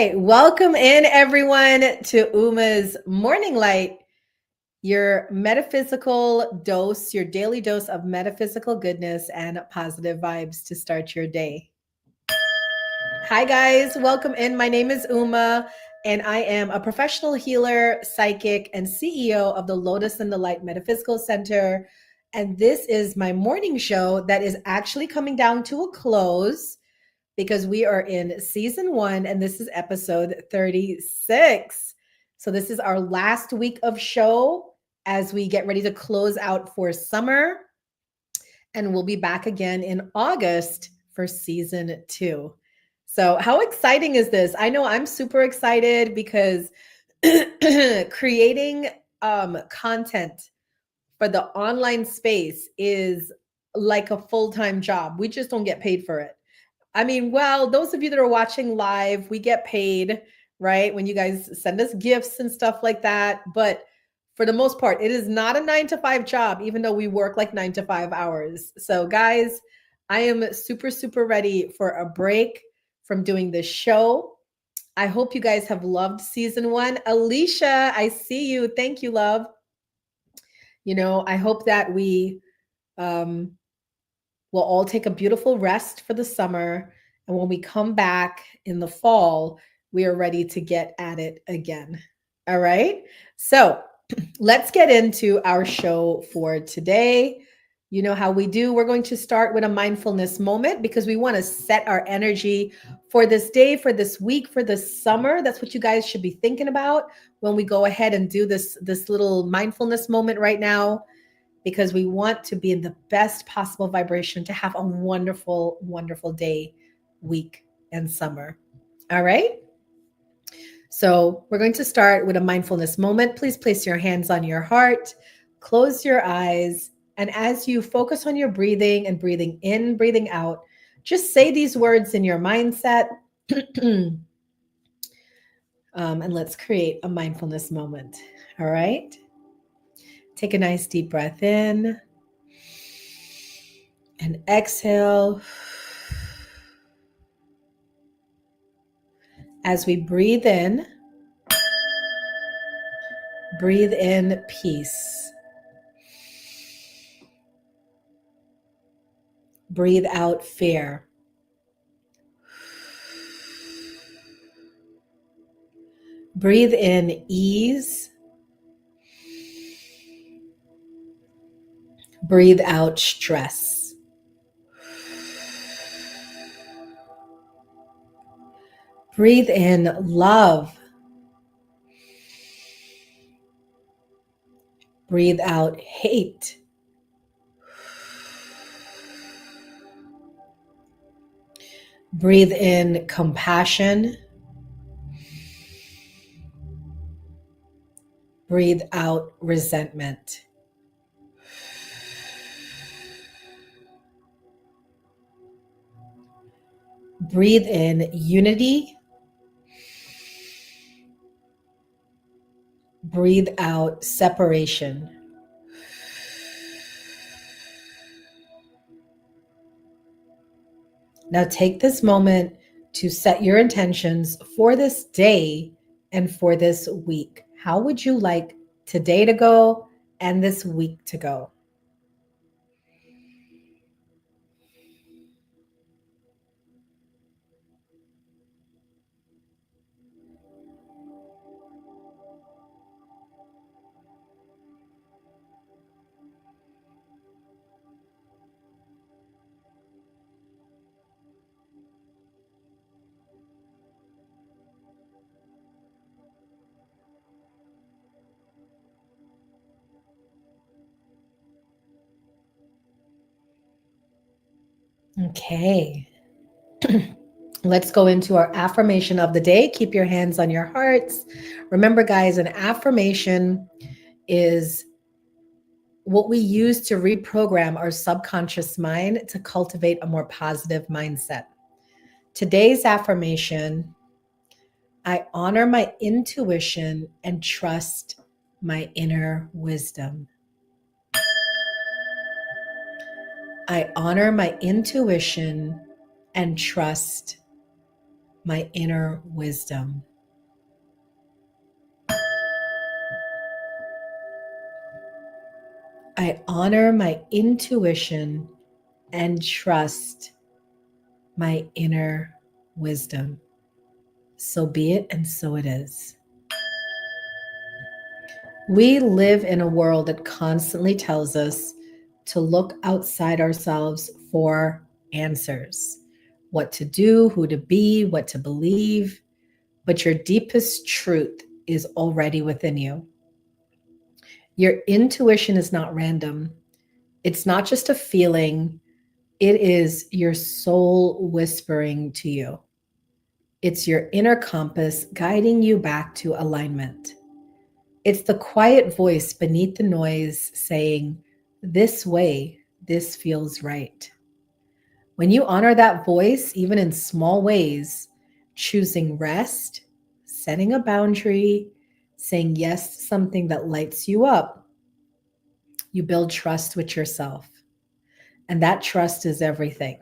right. Welcome in, everyone, to Uma's Morning Light, your metaphysical dose, your daily dose of metaphysical goodness and positive vibes to start your day. Hi, guys. Welcome in. My name is Uma, and I am a professional healer, psychic, and CEO of the Lotus and the Light Metaphysical Center. And this is my morning show that is actually coming down to a close because we are in season 1 and this is episode 36. So this is our last week of show as we get ready to close out for summer. And we'll be back again in August for season 2. So how exciting is this? I know I'm super excited because creating content for the online space is like a full-time job. We just don't get paid for it. I mean, well, those of you that are watching live, we get paid, right? When you guys send us gifts and stuff like that. But for the most part, it is not a 9 to 5 job, even though we work like 9 to 5 hours. So, guys, I am super, super ready for a break from doing this show. I hope you guys have loved season 1. Alicia, I see you. Thank you, love. You know, I hope that we we'll all take a beautiful rest for the summer. And when we come back in the fall, we are ready to get at it again. All right. So let's get into our show for today. You know how we do. We're going to start with a mindfulness moment because we want to set our energy for this day, for this week, for this summer. That's what you guys should be thinking about when we go ahead and do this little mindfulness moment right now, because we want to be in the best possible vibration to have a wonderful, wonderful day, week, and summer. All right. So we're going to start with a mindfulness moment. Please place your hands on your heart, close your eyes, and as you focus on your breathing and breathing in, breathing out, just say these words in your mindset. And let's create a mindfulness moment. All right. Take a nice deep breath in and exhale. As we breathe in peace. Breathe out fear. Breathe in ease. Breathe out stress. Breathe in love. Breathe out hate. Breathe in compassion. Breathe out resentment. Breathe in unity. Breathe out separation. Now take this moment to set your intentions for this day and for this week. How would you like today to go and this week to go? Okay. Let's go into our affirmation of the day. Keep your hands on your hearts. Remember, guys, an affirmation is what we use to reprogram our subconscious mind to cultivate a more positive mindset. Today's affirmation: I honor my intuition and trust my inner wisdom. I honor my intuition and trust my inner wisdom. I honor my intuition and trust my inner wisdom. So be it, and so it is. We live in a world that constantly tells us to look outside ourselves for answers, what to do, who to be, what to believe. But your deepest truth is already within you. Your intuition is not random, it's not just a feeling, it is your soul whispering to you. It's your inner compass guiding you back to alignment. It's the quiet voice beneath the noise saying, "This way, this feels right." When you honor that voice, even in small ways, choosing rest, setting a boundary, saying yes to something that lights you up, you build trust with yourself. And that trust is everything.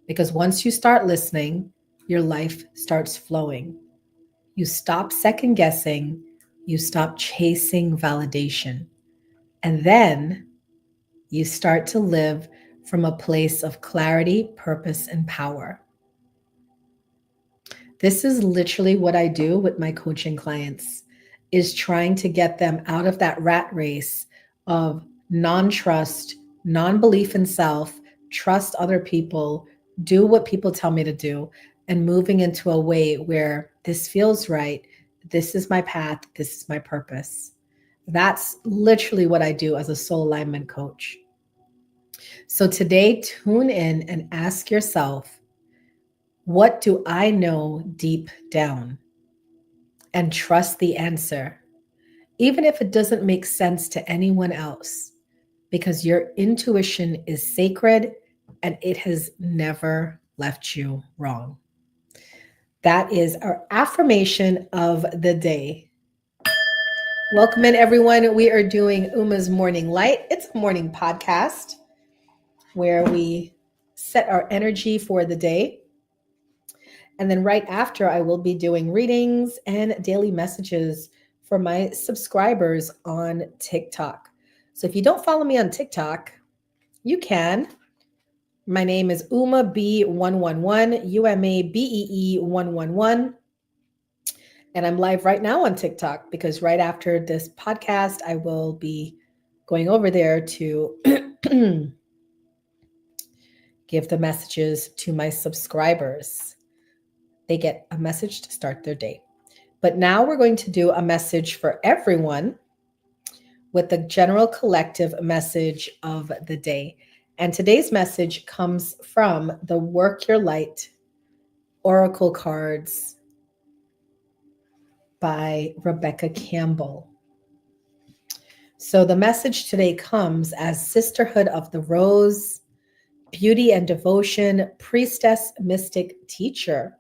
Because once you start listening, your life starts flowing. You stop second guessing, you stop chasing validation. And then you start to live from a place of clarity, purpose, and power. This is literally what I do with my coaching clients, is trying to get them out of that rat race of non-trust, non-belief in self, trust other people, do what people tell me to do, and moving into a way where this feels right, this is my path, this is my purpose. That's literally what I do as a soul alignment coach. So today, tune in and ask yourself, what do I know deep down? And trust the answer, even if it doesn't make sense to anyone else, because your intuition is sacred and it has never left you wrong. That is our affirmation of the day. Welcome in, everyone. We are doing Uma's Morning Light. It's a morning podcast where we set our energy for the day. And then right after, I will be doing readings and daily messages for my subscribers on TikTok. So if you don't follow me on TikTok, you can. My name is Uma B111, UMABEE 111. And I'm live right now on TikTok because right after this podcast, I will be going over there to give the messages to my subscribers. They get a message to start their day. But now we're going to do a message for everyone with the general collective message of the day. And today's message comes from the Work Your Light Oracle cards by Rebecca Campbell. So the message today comes as Sisterhood of the Rose, Beauty and Devotion, Priestess, Mystic, Teacher.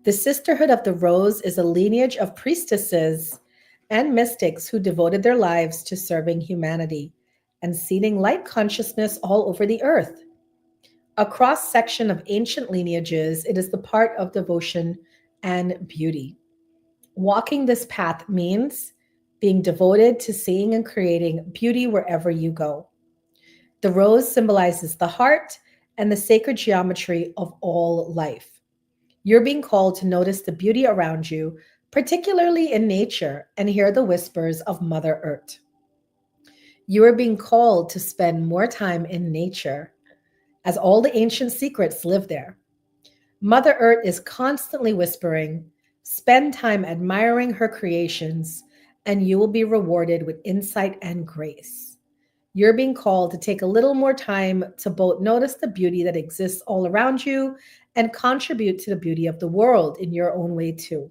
The Sisterhood of the Rose is a lineage of priestesses and mystics who devoted their lives to serving humanity and seeding light consciousness all over the earth. A cross-section of ancient lineages, it is the part of devotion and beauty. Walking this path means being devoted to seeing and creating beauty wherever you go. The rose symbolizes the heart and the sacred geometry of all life. You're being called to notice the beauty around you, particularly in nature, and hear the whispers of Mother Earth. You are being called to spend more time in nature, as all the ancient secrets live there. Mother Earth is constantly whispering, spend time admiring her creations, and you will be rewarded with insight and grace. You're being called to take a little more time to both notice the beauty that exists all around you and contribute to the beauty of the world in your own way too.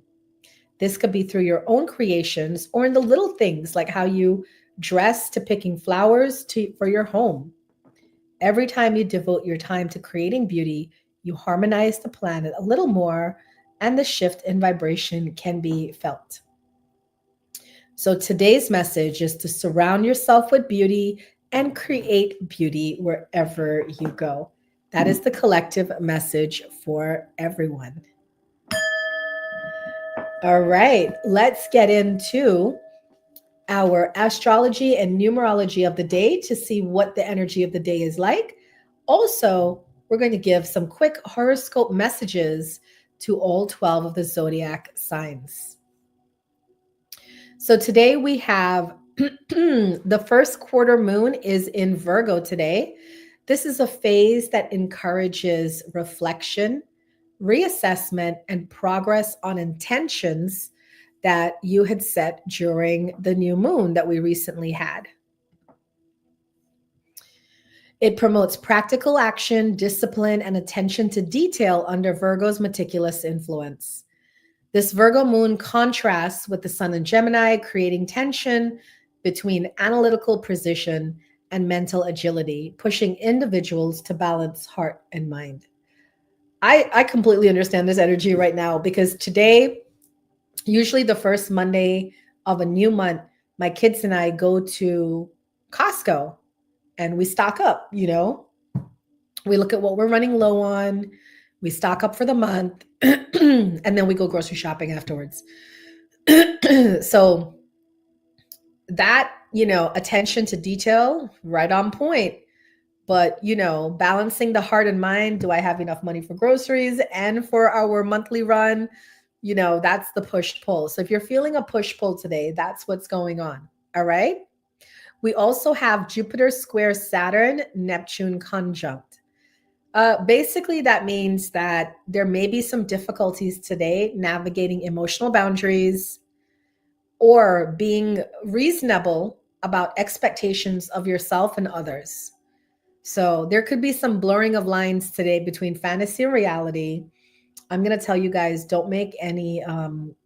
This could be through your own creations or in the little things like how you dress to picking flowers for your home. Every time you devote your time to creating beauty, you harmonize the planet a little more and the shift in vibration can be felt. So today's message is to surround yourself with beauty and create beauty wherever you go. That is the collective message for everyone. All right, let's get into our astrology and numerology of the day to see what the energy of the day is like. Also, we're going to give some quick horoscope messages to all 12 of the zodiac signs. So today we have the first quarter moon is in Virgo today. This is a phase that encourages reflection, reassessment, and progress on intentions that you had set during the new moon that we recently had. It promotes practical action, discipline, and attention to detail under Virgo's meticulous influence. This Virgo moon contrasts with the sun in Gemini, creating tension between analytical precision and mental agility, pushing individuals to balance heart and mind. I completely understand this energy right now because today, usually the first Monday of a new month, my kids and I go to Costco and we stock up, we look at what we're running low on, we stock up for the month, and then we go grocery shopping afterwards. So that, attention to detail, right on point. But, balancing the heart and mind, do I have enough money for groceries and for our monthly run? That's the push pull. So if you're feeling a push pull today, that's what's going on. All right. We also have Jupiter square Saturn, Neptune conjunct. Basically, that means that there may be some difficulties today navigating emotional boundaries or being reasonable about expectations of yourself and others. So there could be some blurring of lines today between fantasy and reality. I'm going to tell you guys, don't make any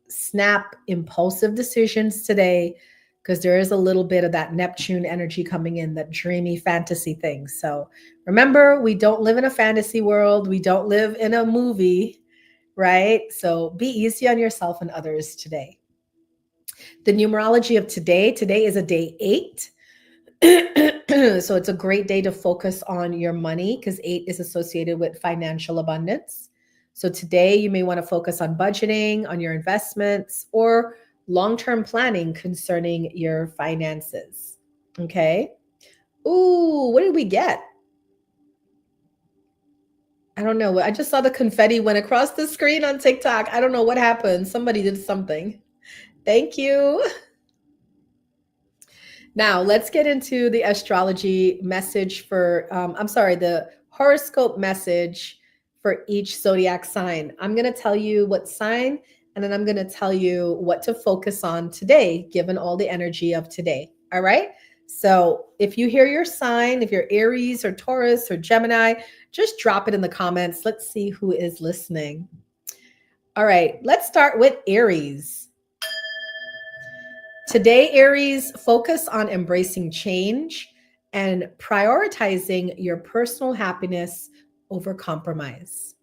snap, impulsive decisions today because there is a little bit of that Neptune energy coming in, that dreamy fantasy thing. So remember, we don't live in a fantasy world. We don't live in a movie, right? So be easy on yourself and others today. The numerology of today is a day 8. So it's a great day to focus on your money because 8 is associated with financial abundance. So today you may want to focus on budgeting, on your investments, or long-term planning concerning your finances. Okay. Ooh, what did we get? I don't know. I just saw the confetti went across the screen on TikTok. I don't know what happened. Somebody did something. Thank you. Now, let's get into the astrology message for, the horoscope message for each zodiac sign. I'm going to tell you what sign, and then I'm going to tell you what to focus on today, given all the energy of today. All right. So if you hear your sign, if you're Aries or Taurus or Gemini, just drop it in the comments. Let's see who is listening. All right. Let's start with Aries. Today, Aries, focus on embracing change and prioritizing your personal happiness over compromise.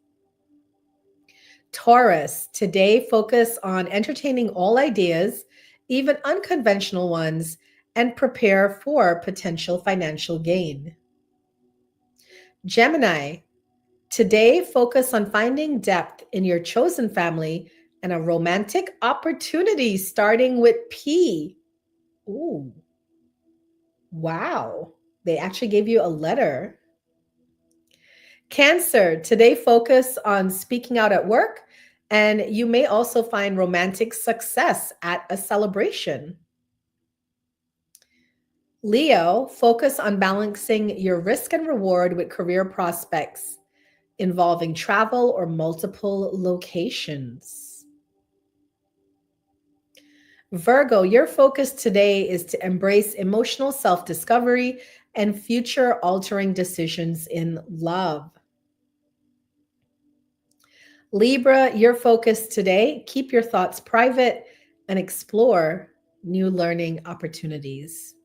Taurus, today, focus on entertaining all ideas, even unconventional ones, and prepare for potential financial gain. Gemini, today, focus on finding depth in your chosen family and a romantic opportunity starting with P. Ooh. Wow. They actually gave you a letter. Cancer, today focus on speaking out at work, and you may also find romantic success at a celebration. Leo, focus on balancing your risk and reward with career prospects involving travel or multiple locations. Virgo, your focus today is to embrace emotional self-discovery and future-altering decisions in love. Libra, your focus today, keep your thoughts private and explore new learning opportunities.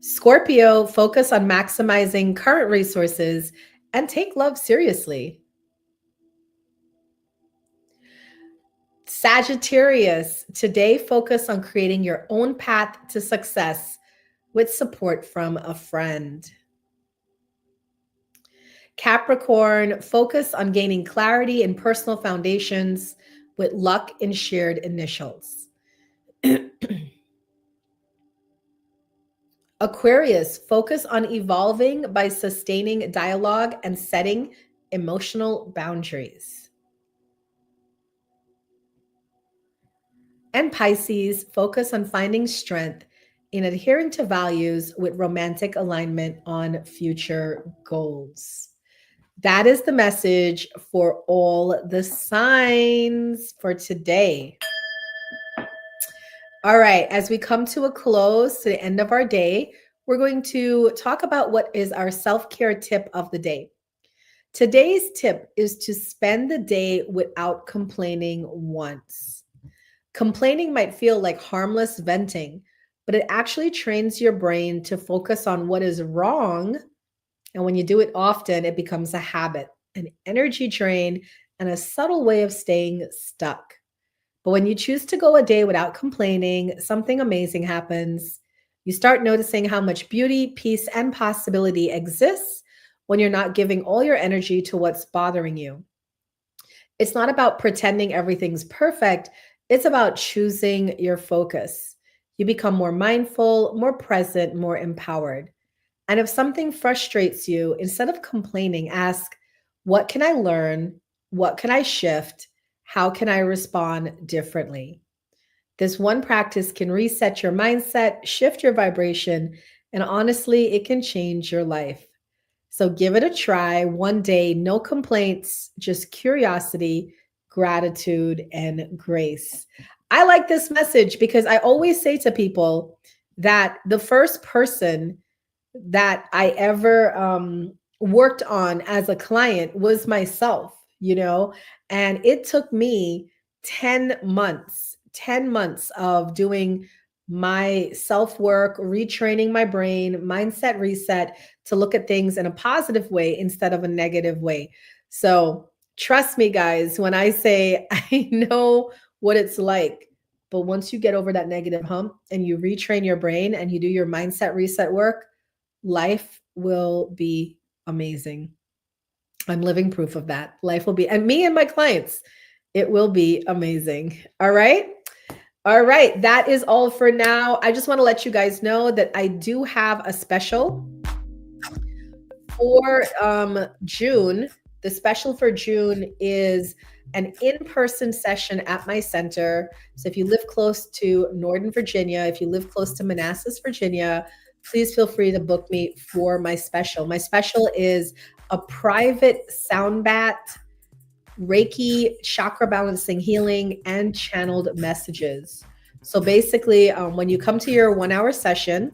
Scorpio, focus on maximizing current resources and take love seriously. Sagittarius, today focus on creating your own path to success with support from a friend. Capricorn, focus on gaining clarity in personal foundations with luck in shared initials. Aquarius, focus on evolving by sustaining dialogue and setting emotional boundaries. And Pisces, focus on finding strength in adhering to values with romantic alignment on future goals. That is the message for all the signs for today. All right, as we come to a close to the end of our day, we're going to talk about what is our self-care tip of the day. Today's tip is to spend the day without complaining once. Complaining might feel like harmless venting, but it actually trains your brain to focus on what is wrong. And when you do it often, it becomes a habit, an energy drain, and a subtle way of staying stuck. But when you choose to go a day without complaining, something amazing happens. You start noticing how much beauty, peace, and possibility exists when you're not giving all your energy to what's bothering you. It's not about pretending everything's perfect. It's about choosing your focus. You become more mindful, more present, more empowered. And if something frustrates you, instead of complaining, ask, what can I learn? What can I shift? How can I respond differently? This one practice can reset your mindset, shift your vibration, and honestly, it can change your life. So give it a try one day, no complaints, just curiosity, gratitude, and grace. I like this message because I always say to people that the first person that I ever worked on as a client was myself, and it took me 10 months of doing my self work, retraining my brain, mindset reset to look at things in a positive way instead of a negative way. So trust me, guys, when I say I know what it's like. But once you get over that negative hump and you retrain your brain and you do your mindset reset work, life will be amazing. I'm living proof of that. Life will be, and me and my clients, it will be amazing. All right. All right. That is all for now. I just want to let you guys know that I do have a special for June. The special for June is an in-person session at my center. So if you live close to Northern Virginia, if you live close to Manassas, Virginia, please feel free to book me for my special. My special is a private sound bath, Reiki, chakra balancing healing, and channeled messages. So basically, when you come to your 1 hour session,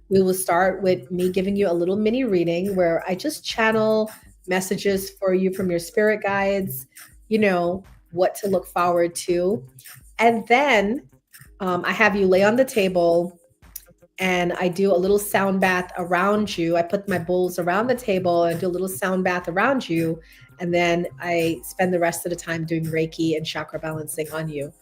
we will start with me giving you a little mini reading where I just channel messages for you from your spirit guides, what to look forward to. And then I have you lay on the table and I do a little sound bath around you. I put my bowls around the table and do a little sound bath around you. And then I spend the rest of the time doing Reiki and chakra balancing on you.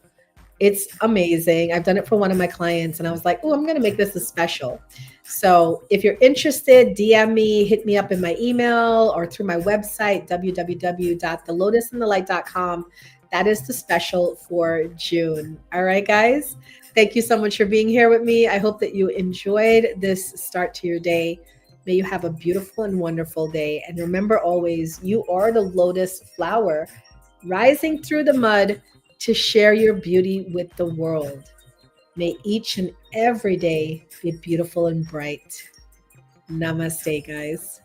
It's amazing. I've done it for one of my clients and I was like, oh, I'm going to make this a special. So if you're interested, DM me, hit me up in my email or through my website, www.thelotusinthelight.com. That is the special for June. All right, guys. Thank you so much for being here with me. I hope that you enjoyed this start to your day. May you have a beautiful and wonderful day. And remember always, you are the lotus flower rising through the mud to share your beauty with the world. May each and every day be beautiful and bright. Namaste, guys.